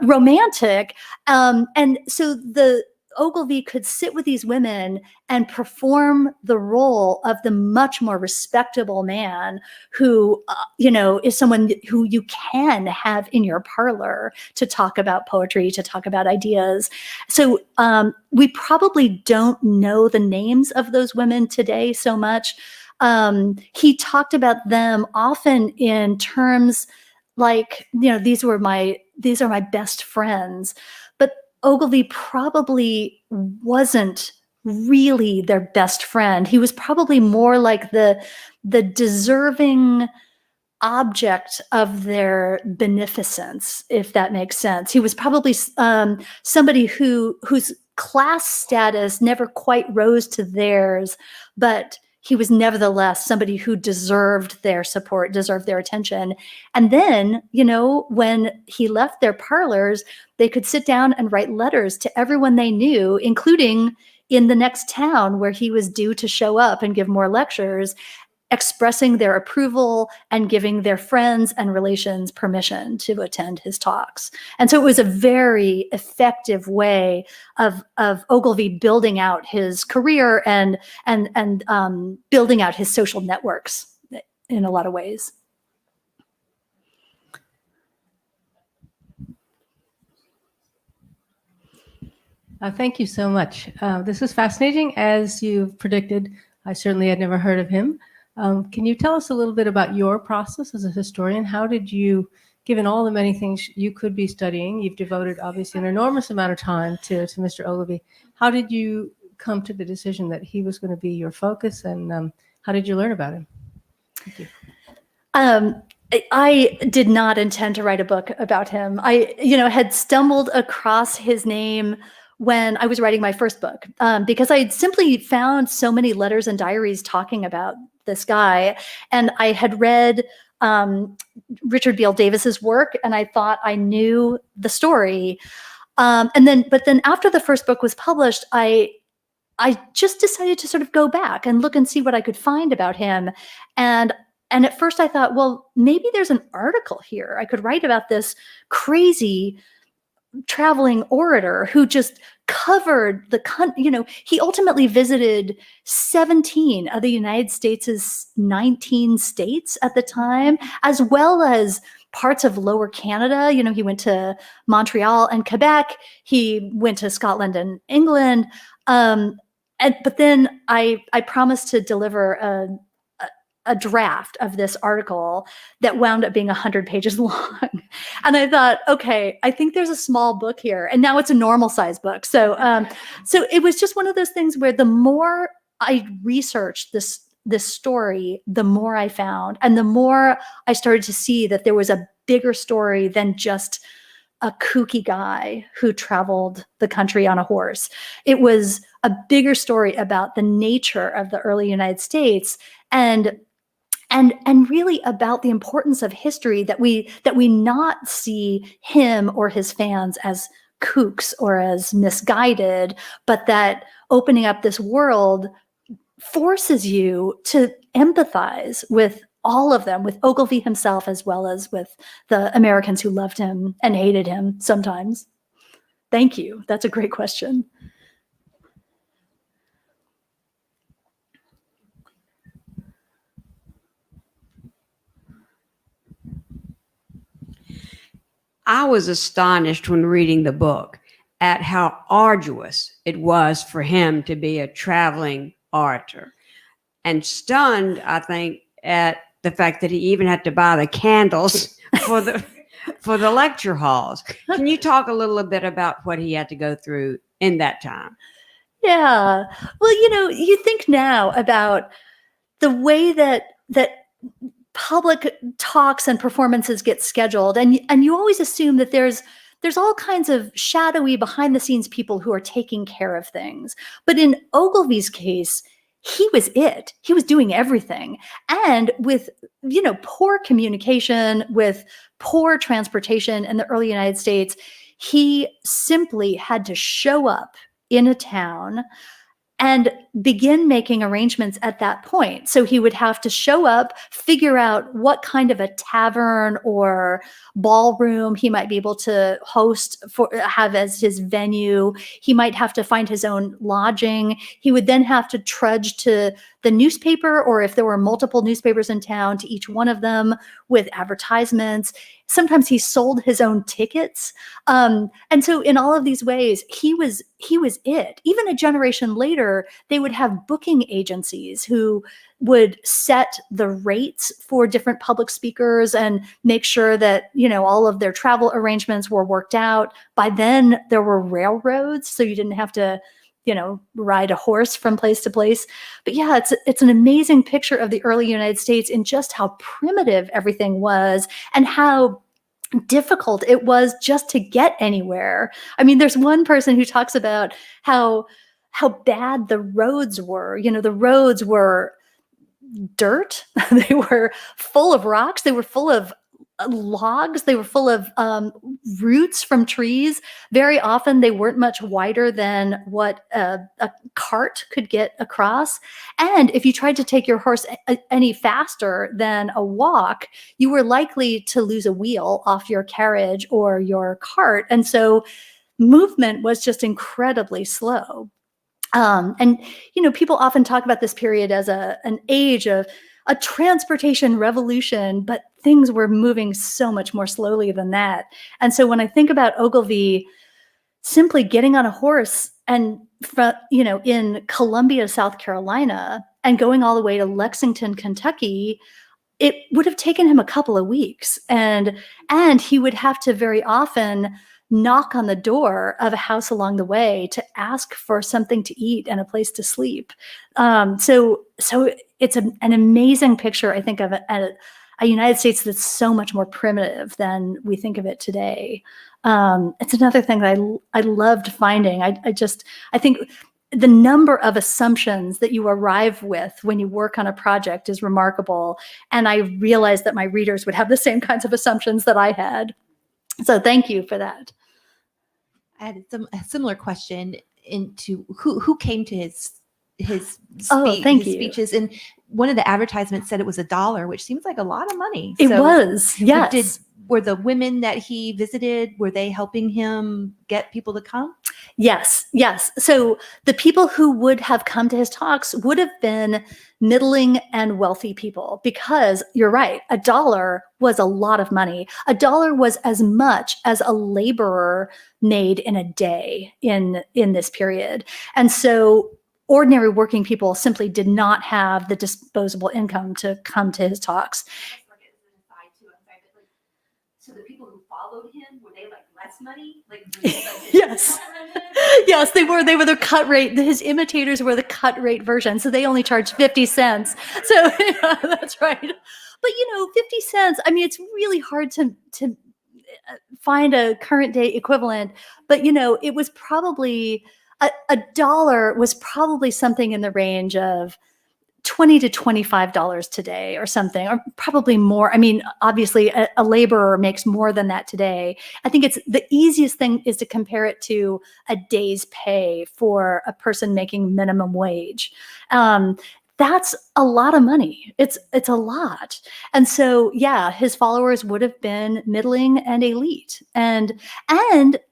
romantic. And so the Ogilvie could sit with these women and perform the role of the much more respectable man who, you know, is someone who you can have in your parlor to talk about poetry, to talk about ideas. So we probably don't know the names of those women today so much. He talked about them often in terms like, you know, these are my best friends. But Ogilvie probably wasn't really their best friend. He was probably more like the deserving object of their beneficence, if that makes sense. He was probably somebody whose class status never quite rose to theirs, but he was nevertheless somebody who deserved their support, deserved their attention. And then, you know, when he left their parlors, they could sit down and write letters to everyone they knew, including in the next town where he was due to show up and give more lectures, expressing their approval and giving their friends and relations permission to attend his talks. And so it was a very effective way of Ogilvie building out his career and building out his social networks in a lot of ways. Thank you so much. This is fascinating. As you've predicted, I certainly had never heard of him. Can you tell us a little bit about your process as a historian? How did you, given all the many things you could be studying, you've devoted obviously an enormous amount of time to Mr. Ogilvie. How did you come to the decision that he was going to be your focus, and how did you learn about him? Thank you. I did not intend to write a book about him. I, you know, had stumbled across his name when I was writing my first book, because I had simply found so many letters and diaries talking about this guy. And I had read Richard Beale Davis's work, and I thought I knew the story. But then after the first book was published, I I just decided to sort of go back and look and see what I could find about him. And at first I thought, well, maybe there's an article here. I could write about this crazy traveling orator who just covered the he ultimately visited 17 of the United States' 19 states at the time, as well as parts of Lower Canada. He went to Montreal and Quebec. He went to Scotland and England. But then I promised to deliver a draft of this article that wound up being 100 pages long. And I thought, okay, I think there's a small book here. And now it's a normal size book. So it was just one of those things where the more I researched this story, the more I found, and the more I started to see that there was a bigger story than just a kooky guy who traveled the country on a horse. It was a bigger story about the nature of the early United States and really about the importance of history, that we not see him or his fans as kooks or as misguided, but that opening up this world forces you to empathize with all of them, with Ogilvie himself, as well as with the Americans who loved him and hated him sometimes. Thank you. That's a great question. I was astonished when reading the book at how arduous it was for him to be a traveling orator, and stunned, I think, at the fact that he even had to buy the candles for the lecture halls. Can you talk a little bit about what he had to go through in that time? Yeah. Well, you think now about the way that public talks and performances get scheduled, and you always assume that there's all kinds of shadowy behind the scenes people who are taking care of things. But in Ogilvie's case, he was doing everything. And with, poor communication, with poor transportation in the early United States, he simply had to show up in a town and begin making arrangements at that point. So he would have to show up, figure out what kind of a tavern or ballroom he might be able to have as his venue. He might have to find his own lodging. He would then have to trudge to the newspaper, or if there were multiple newspapers in town, to each one of them with advertisements. Sometimes he sold his own tickets. And so in all of these ways, he was it. Even a generation later, they would have booking agencies who would set the rates for different public speakers and make sure that, all of their travel arrangements were worked out. By then, there were railroads, so you didn't have to ride a horse from place to place. But yeah, it's an amazing picture of the early United States in just how primitive everything was and how difficult it was just to get anywhere. I mean, there's one person who talks about how bad the roads were. The roads were dirt. They were full of rocks. They were full of logs. They were full of roots from trees. Very often they weren't much wider than what a cart could get across. And if you tried to take your horse any faster than a walk, you were likely to lose a wheel off your carriage or your cart. And so movement was just incredibly slow. And people often talk about this period as an age of a transportation revolution, but things were moving so much more slowly than that. And so when I think about Ogilvie simply getting on a horse and in Columbia, South Carolina, and going all the way to Lexington, Kentucky, it would have taken him a couple of weeks. And he would have to very often knock on the door of a house along the way to ask for something to eat and a place to sleep. So it's an amazing picture, I think, of a United States that's so much more primitive than we think of it today. It's another thing that I loved finding. I think the number of assumptions that you arrive with when you work on a project is remarkable. And I realized that my readers would have the same kinds of assumptions that I had. So thank you for that. I had a similar question. into who came to his Oh, thank his you. speeches, and one of the advertisements said it was $1, which seems like a lot of money. It So was, yes. were the women that he visited, were they helping him get people to come? Yes, yes. So the people who would have come to his talks would have been middling and wealthy people, because you're right, $1 was a lot of money. $1 was as much as a laborer made in a day in this period. And so ordinary working people simply did not have the disposable income to come to his talks. So the people who followed him, were they like less money? Yes. Yes, they were the cut rate. His imitators were the cut rate version. So they only charged 50 cents. So yeah, that's right. But 50 cents, I mean, it's really hard to find a current day equivalent, but it was probably $1 was probably something in the range of $20 to $25 today or something, or probably more. I mean, obviously a laborer makes more than that today. I think it's the easiest thing is to compare it to a day's pay for a person making minimum wage. That's a lot of money. It's a lot. And so, yeah, his followers would have been middling and elite. And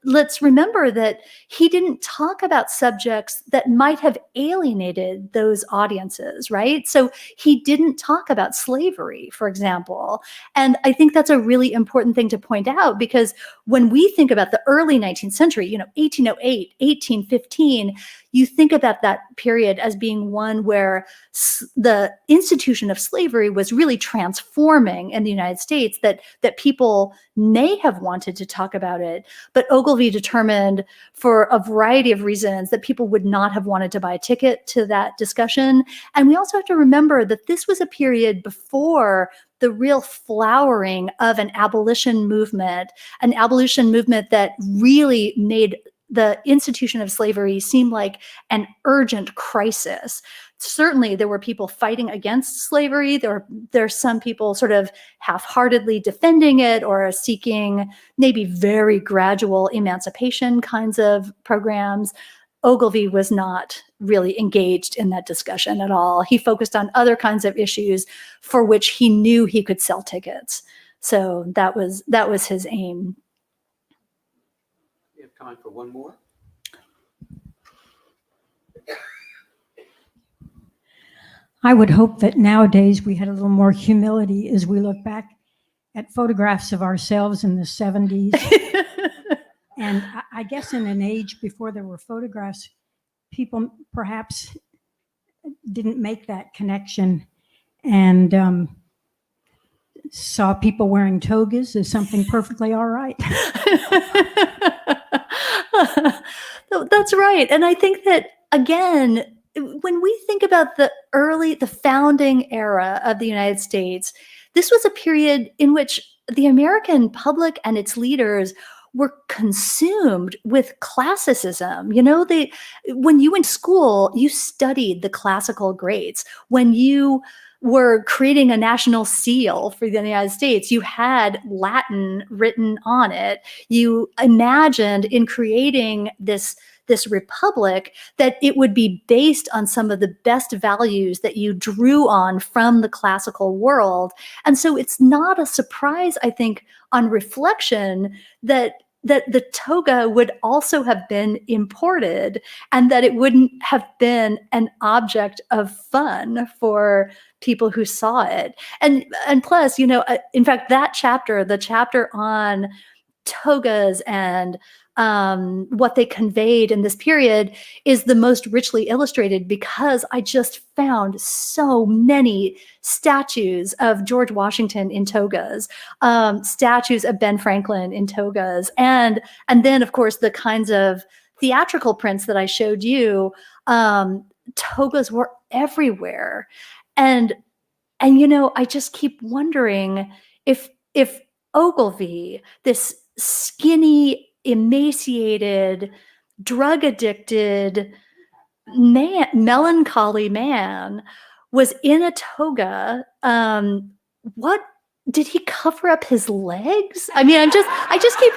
let's remember that he didn't talk about subjects that might have alienated those audiences, right? So he didn't talk about slavery, for example. And I think that's a really important thing to point out, because when we think about the early 19th century, 1808, 1815, you think about that period as being one where the institution of slavery was really transforming in the United States, that people may have wanted to talk about it, but Ogilvie determined for a variety of reasons that people would not have wanted to buy a ticket to that discussion. And we also have to remember that this was a period before the real flowering of an abolition movement that really made the institution of slavery seemed like an urgent crisis. Certainly, there were people fighting against slavery. There's some people sort of half-heartedly defending it or seeking maybe very gradual emancipation kinds of programs. Ogilvie was not really engaged in that discussion at all. He focused on other kinds of issues for which he knew he could sell tickets. So that was his aim. We have time for one more. I would hope that nowadays we had a little more humility as we look back at photographs of ourselves in the 70s. And I guess in an age before there were photographs, people perhaps didn't make that connection and saw people wearing togas as something perfectly all right. That's right. And I think that, again, when we think about the founding era of the United States, this was a period in which the American public and its leaders were consumed with classicism. When you went to school, you studied the classical greats. When you were creating a national seal for the United States, you had Latin written on it. You imagined in creating this republic that it would be based on some of the best values that you drew on from the classical world. And so it's not a surprise, I think, on reflection that the toga would also have been imported and that it wouldn't have been an object of fun for people who saw it. And plus, in fact, the chapter on togas and what they conveyed in this period is the most richly illustrated, because I just found so many statues of George Washington in togas, statues of Ben Franklin in togas, and then of course the kinds of theatrical prints that I showed you. Togas were everywhere, and I just keep wondering if Ogilvie, this skinny, emaciated, drug-addicted man, melancholy man, was in a toga. What did he cover up his legs? I mean, I just keep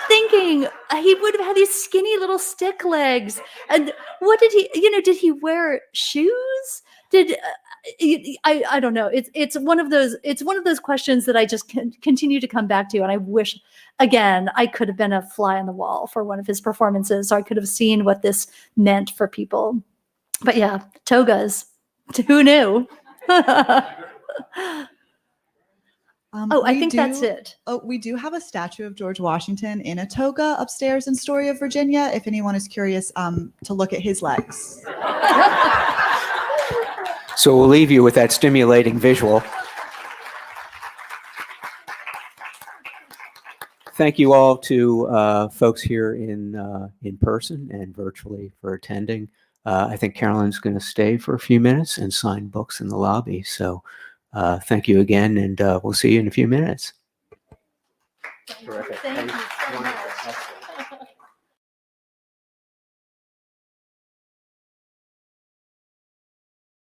thinking he would have had these skinny little stick legs. And what did he, did he wear shoes? I don't know. It's one of those questions that I just continue to come back to. And I wish, again, I could have been a fly on the wall for one of his performances, so I could have seen what this meant for people. But yeah, togas. Who knew? I think that's it. Oh, we do have a statue of George Washington in a toga upstairs in Story of Virginia, if anyone is curious to look at his legs. So we'll leave you with that stimulating visual. Thank you all to folks here in person and virtually for attending. I think Carolyn's going to stay for a few minutes and sign books in the lobby. So thank you again, and we'll see you in a few minutes. Thank you so much.